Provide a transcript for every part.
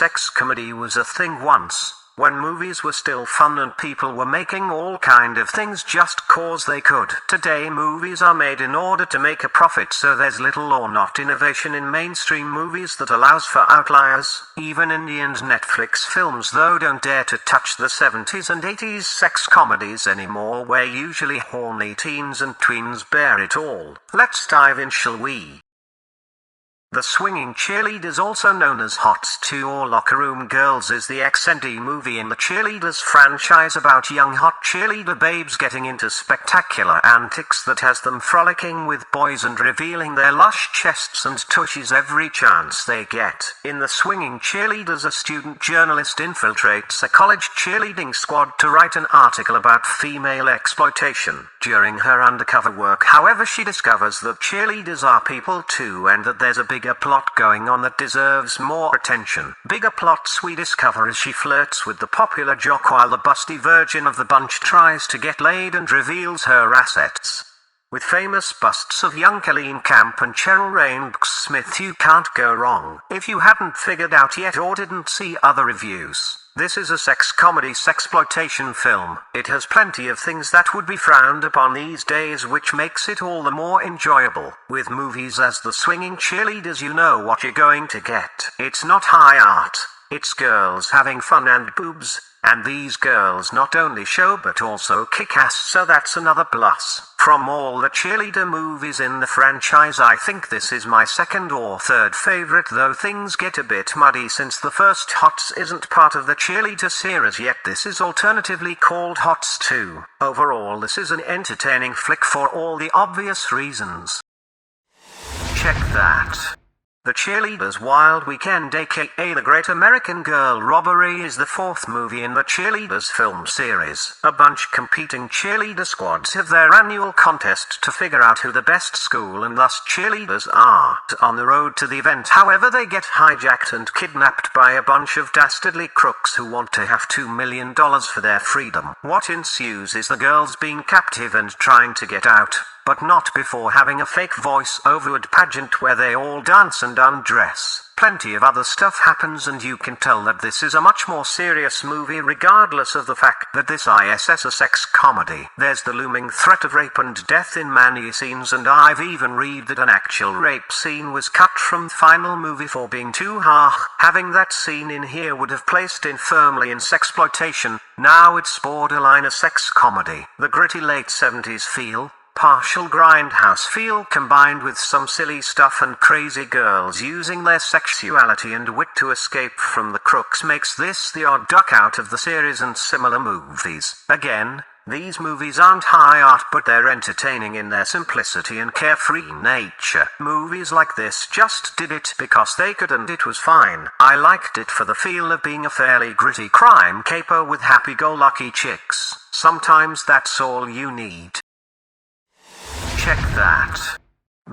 sex comedy was a thing once, when movies were still fun and people were making all kind of things just cause they could. Today movies are made in order to make a profit, so there's little or not innovation in mainstream movies that allows for outliers. Even indie and Netflix films though don't dare to touch the 70s and 80s sex comedies anymore, where usually horny teens and tweens bear it all. Let's dive in, shall we? The Swinging Cheerleaders, also known as HOTS 2 or Locker Room Girls, is the XND movie in the Cheerleaders franchise about young hot cheerleader babes getting into spectacular antics that has them frolicking with boys and revealing their lush chests and tushies every chance they get. In the Swinging Cheerleaders, a student journalist infiltrates a college cheerleading squad to write an article about female exploitation. During her undercover work, however, she discovers that cheerleaders are people too, and that there's a bigger plot going on that deserves more attention. Bigger plots we discover as she flirts with the popular jock while the busty virgin of the bunch tries to get laid and reveals her assets. With famous busts of young Colleen Camp and Cheryl Rain Smith, you can't go wrong. If you hadn't figured out yet or didn't see other reviews, this is a sex comedy sexploitation film. It has plenty of things that would be frowned upon these days, which makes it all the more enjoyable. With movies as The Swinging Cheerleaders, you know what you're going to get. It's not high art. It's girls having fun and boobs. And these girls not only show but also kick ass, so that's another plus. From all the cheerleader movies in the franchise, I think this is my second or third favorite, though things get a bit muddy since the first HOTS isn't part of the cheerleader series yet. This is alternatively called HOTS 2. Overall, this is an entertaining flick for all the obvious reasons. Check that. The Cheerleaders Wild Weekend, aka The Great American Girl Robbery, is the fourth movie in the Cheerleaders film series. A bunch competing cheerleader squads have their annual contest to figure out who the best school and thus cheerleaders are. On the road to the event, however, they get hijacked and kidnapped by a bunch of dastardly crooks who want to have $2 million for their freedom. What ensues is the girls being captive and trying to get out, but not before having a fake voice-over pageant where they all dance and undress. Plenty of other stuff happens, and you can tell that this is a much more serious movie regardless of the fact that this is a sex comedy. There's the looming threat of rape and death in many scenes, and I've even read that an actual rape scene was cut from the final movie for being too harsh. Having that scene in here would have placed it firmly in sexploitation. Now it's borderline a sex comedy. The gritty late 70s feel, partial grindhouse feel combined with some silly stuff and crazy girls using their sexuality and wit to escape from the crooks makes this the odd duck out of the series and similar movies. Again, these movies aren't high art, but they're entertaining in their simplicity and carefree nature. Movies like this just did it because they could, and it was fine. I liked it for the feel of being a fairly gritty crime caper with happy-go-lucky chicks. Sometimes that's all you need. Check that.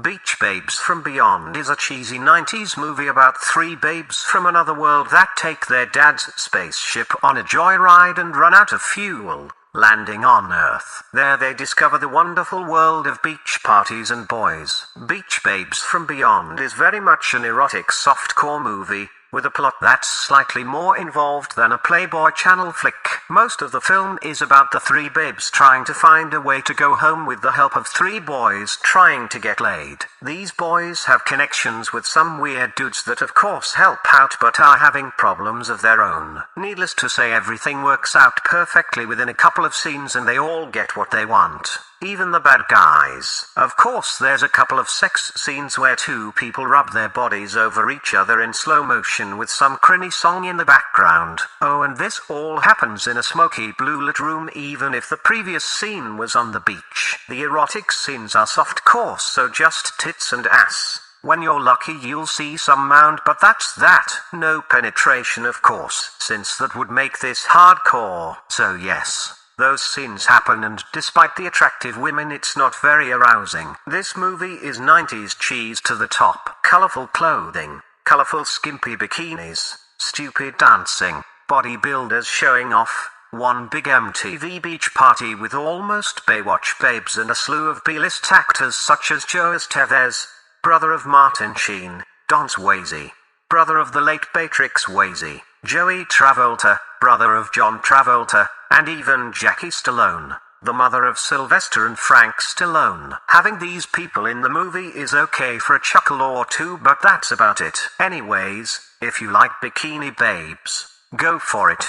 Beach Babes from Beyond is a cheesy 90s movie about three babes from another world that take their dad's spaceship on a joyride and run out of fuel, landing on Earth. There they discover the wonderful world of beach parties and boys. Beach Babes from Beyond is very much an erotic softcore movie, with a plot that's slightly more involved than a Playboy Channel flick. Most of the film is about the three babes trying to find a way to go home with the help of three boys trying to get laid. These boys have connections with some weird dudes that of course help out, but are having problems of their own. Needless to say, everything works out perfectly within a couple of scenes and they all get what they want. Even the bad guys. Of course, there's a couple of sex scenes where two people rub their bodies over each other in slow motion with some cringy song in the background. Oh, and this all happens in a smoky blue-lit room, even if the previous scene was on the beach. The erotic scenes are softcore, so just tits and ass. When you're lucky you'll see some mound, but that's that. No penetration, of course, since that would make this hardcore. So yes, those scenes happen, and despite the attractive women, it's not very arousing. This movie is 90s cheese to the top. Colorful clothing, colorful skimpy bikinis, stupid dancing, bodybuilders showing off, one big MTV beach party with almost Baywatch babes and a slew of B-list actors such as Joe Estevez, brother of Martin Sheen, Don Swayze, brother of the late Patrick Swayze, Joey Travolta, brother of John Travolta, and even Jackie Stallone, the mother of Sylvester and Frank Stallone. Having these people in the movie is okay for a chuckle or two, but that's about it. Anyways, if you like bikini babes, go for it.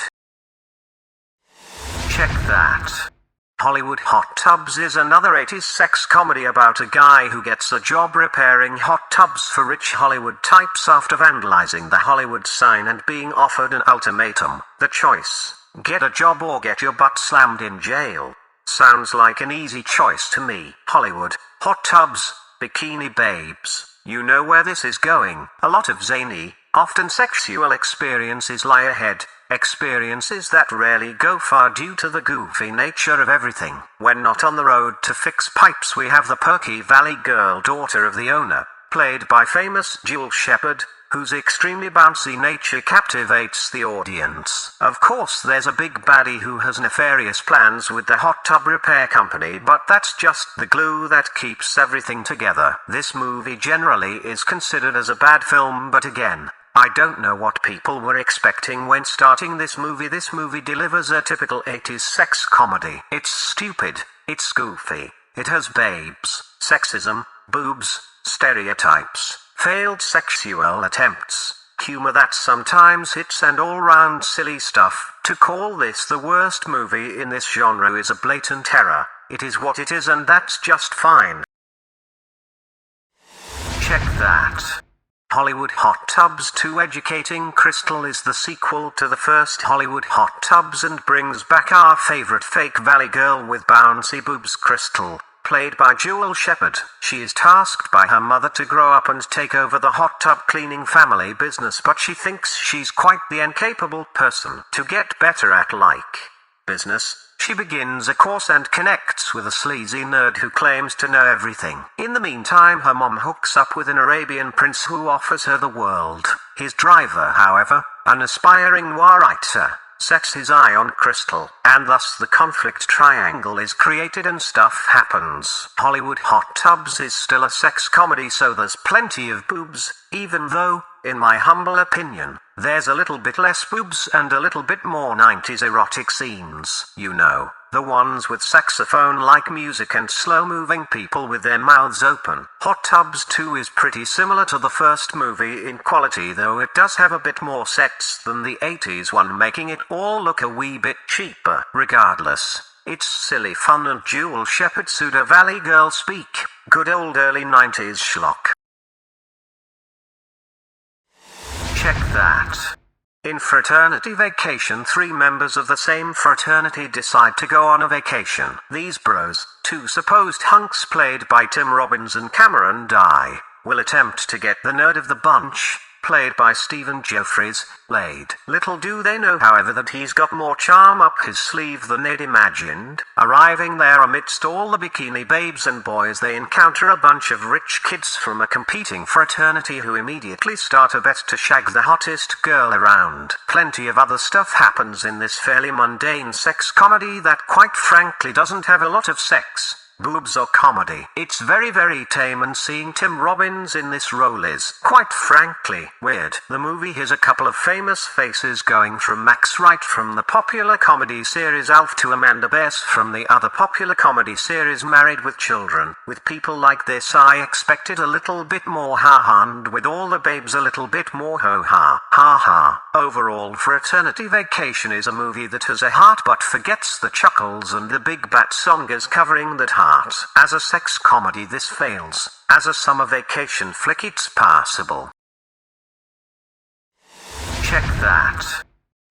Check that. Hollywood Hot Tubs is another 80s sex comedy about a guy who gets a job repairing hot tubs for rich Hollywood types after vandalizing the Hollywood sign and being offered an ultimatum. The choice: get a job or get your butt slammed in jail. Sounds like an easy choice to me. Hollywood Hot Tubs, bikini babes. You know where this is going. A lot of zany, often sexual experiences lie ahead. Experiences that rarely go far due to the goofy nature of everything. When not on the road to fix pipes, we have the perky Valley Girl, daughter of the owner, played by famous Jewel Shepard, whose extremely bouncy nature captivates the audience. Of course, there's a big baddie who has nefarious plans with the hot tub repair company, but that's just the glue that keeps everything together. This movie generally is considered as a bad film, but again, I don't know what people were expecting when starting this movie. This movie delivers a typical 80s sex comedy. It's stupid, it's goofy, it has babes, sexism, boobs, stereotypes, failed sexual attempts, humor that sometimes hits, and all-round silly stuff. To call this the worst movie in this genre is a blatant error. It is what it is, and that's just fine. Check that. Hollywood Hot Tubs 2 Educating Crystal is the sequel to the first Hollywood Hot Tubs and brings back our favorite fake Valley Girl with bouncy boobs, Crystal, played by Jewel Shepard. She is tasked by her mother to grow up and take over the hot tub cleaning family business, but she thinks she's quite the incapable person. To get better at business, she begins a course and connects with a sleazy nerd who claims to know everything. In the meantime, her mom hooks up with an Arabian prince who offers her the world. His driver, however, an aspiring noir writer, sets his eye on Crystal, and thus the conflict triangle is created and stuff happens. Hollywood Hot Tubs is still a sex comedy, so there's plenty of boobs, even though, in my humble opinion, there's a little bit less boobs and a little bit more 90s erotic scenes. You know, the ones with saxophone-like music and slow-moving people with their mouths open. Hot Tubs 2 is pretty similar to the first movie in quality, though it does have a bit more sets than the 80s one, making it all look a wee bit cheaper. Regardless, it's silly fun and Jewel Shepard pseudo Valley Girl speak. Good old early 90s schlock. Check that. In Fraternity Vacation, 3 members of the same fraternity decide to go on a vacation. These bros, 2 supposed hunks played by Tim Robbins and Cameron Dye, will attempt to get the nerd of the bunch, played by Stephen Geoffreys, laid. Little do they know, however, that he's got more charm up his sleeve than they'd imagined. Arriving there amidst all the bikini babes and boys, they encounter a bunch of rich kids from a competing fraternity who immediately start a bet to shag the hottest girl around. Plenty of other stuff happens in this fairly mundane sex comedy that quite frankly doesn't have a lot of sex, boobs or comedy. It's very, very tame, and seeing Tim Robbins in this role is, quite frankly, weird. The movie has a couple of famous faces, going from Max Wright from the popular comedy series Alf to Amanda Bears from the other popular comedy series Married with Children. With people like this, I expected a little bit more ha-ha, and with all the babes a little bit more ho-ha. Ha-ha. Overall, Fraternity Vacation is a movie that has a heart but forgets the chuckles and the big bat songers covering that heart. As a sex comedy, this fails. As a summer vacation flick, it's passable. Check that.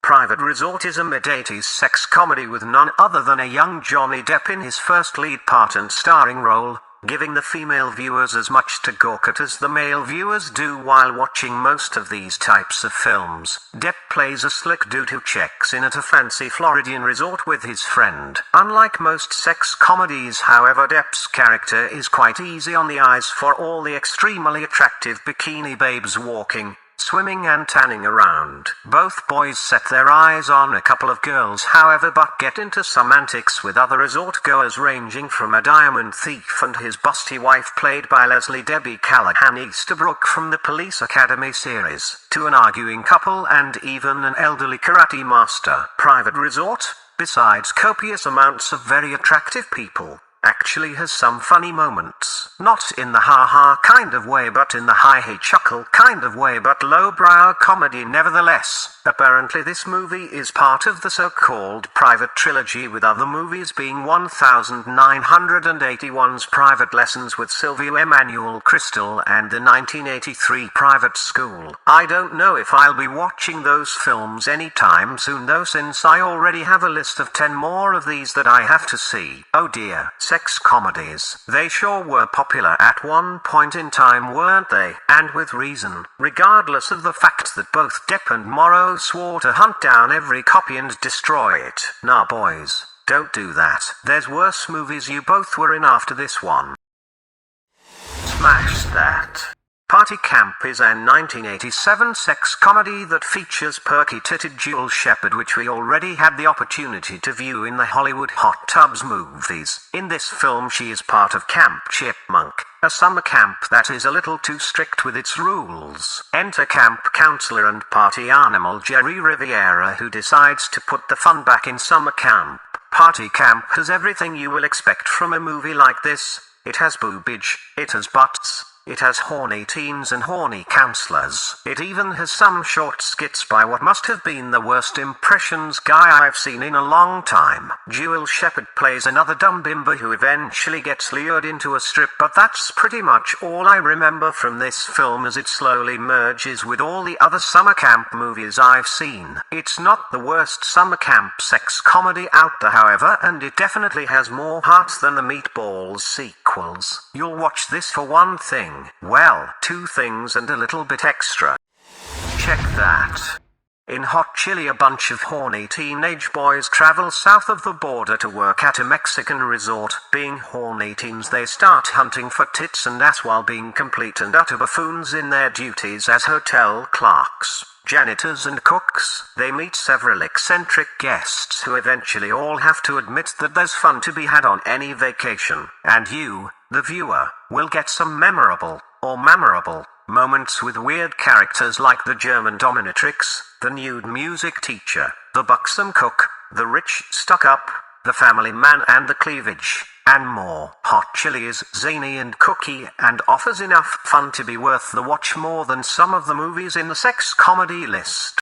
Private Resort is a mid-80s sex comedy with none other than a young Johnny Depp in his first lead part and starring role, giving the female viewers as much to gawk at as the male viewers do while watching most of these types of films. Depp plays a slick dude who checks in at a fancy Floridian resort with his friend. Unlike most sex comedies, however, Depp's character is quite easy on the eyes for all the extremely attractive bikini babes walking, swimming and tanning around. Both boys set their eyes on a couple of girls, however, but get into some antics with other resort goers, ranging from a diamond thief and his busty wife played by Leslie Debbie Callahan Easterbrook from the Police Academy series, to an arguing couple and even an elderly karate master. Private Resort, besides copious amounts of very attractive people, actually has some funny moments. Not in the ha-ha kind of way, but in the hi-hey chuckle kind of way, but lowbrow comedy nevertheless. Apparently this movie is part of the so-called Private Trilogy, with other movies being 1981's Private Lessons with Sylvia Emanuel Crystal and the 1983 Private School. I don't know if I'll be watching those films anytime soon though, since I already have a list of 10 more of these that I have to see. Oh dear. Sex comedies. They sure were popular at one point in time, weren't they? And with reason. Regardless of the fact that both Depp and Morrow swore to hunt down every copy and destroy it. Nah boys, don't do that. There's worse movies you both were in after this one. Smash That. Party Camp is a 1987 sex comedy that features perky-titted Jewel Shepard, which we already had the opportunity to view in the Hollywood Hot Tubs movies. In this film she is part of Camp Chipmunk, a summer camp that is a little too strict with its rules. Enter camp counselor and party animal Jerry Riviera, who decides to put the fun back in summer camp. Party Camp has everything you will expect from a movie like this. It has boobage, it has butts, it has horny teens and horny counselors. It even has some short skits by what must have been the worst impressions guy I've seen in a long time. Jewel Shepard plays another dumb bimbo who eventually gets lured into a strip, but that's pretty much all I remember from this film, as it slowly merges with all the other summer camp movies I've seen. It's not the worst summer camp sex comedy out there, however, and it definitely has more heart than the Meatballs sequels. You'll watch this for one thing. Well, two things and a little bit extra. Check that. In Hot Chili, a bunch of horny teenage boys travel south of the border to work at a Mexican resort. Being horny teens, they start hunting for tits and ass while being complete and utter buffoons in their duties as hotel clerks, janitors and cooks. They meet several eccentric guests who eventually all have to admit that there's fun to be had on any vacation. And you, the viewer, will get some memorable, or memorable, moments with weird characters like the German dominatrix, the nude music teacher, the buxom cook, the rich stuck-up, the family man and the cleavage, and more. Hot Chili is zany and cookie and offers enough fun to be worth the watch, more than some of the movies in the sex comedy list.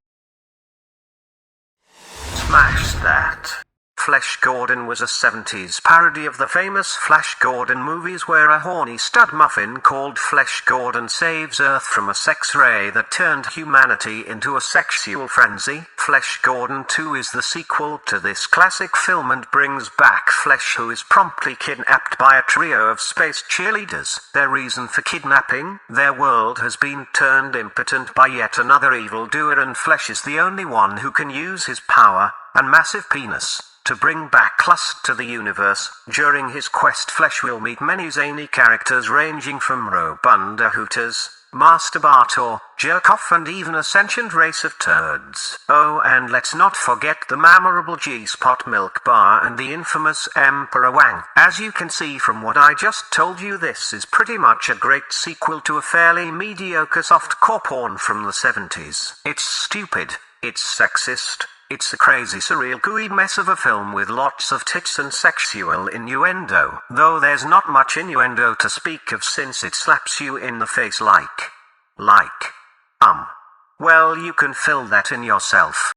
Smash That. Flash Gordon was a 70s parody of the famous Flash Gordon movies, where a horny stud muffin called Flash Gordon saves Earth from a sex ray that turned humanity into a sexual frenzy. Flash Gordon 2 is the sequel to this classic film and brings back Flash, who is promptly kidnapped by a trio of space cheerleaders. Their reason for kidnapping: their world has been turned impotent by yet another evildoer, and Flash is the only one who can use his power and massive penis to bring back lust to the universe. During his quest, Flash will meet many zany characters ranging from Robunda Hooters, Masturbator, Jerkoff, and even a sentient race of turds. Oh, and let's not forget the memorable G-Spot Milk Bar and the infamous Emperor Wang. As you can see from what I just told you, this is pretty much a great sequel to a fairly mediocre softcore porn from the 70s. It's stupid, it's sexist, it's a crazy surreal gooey mess of a film with lots of tits and sexual innuendo, though there's not much innuendo to speak of, since it slaps you in the face like, well, you can fill that in yourself.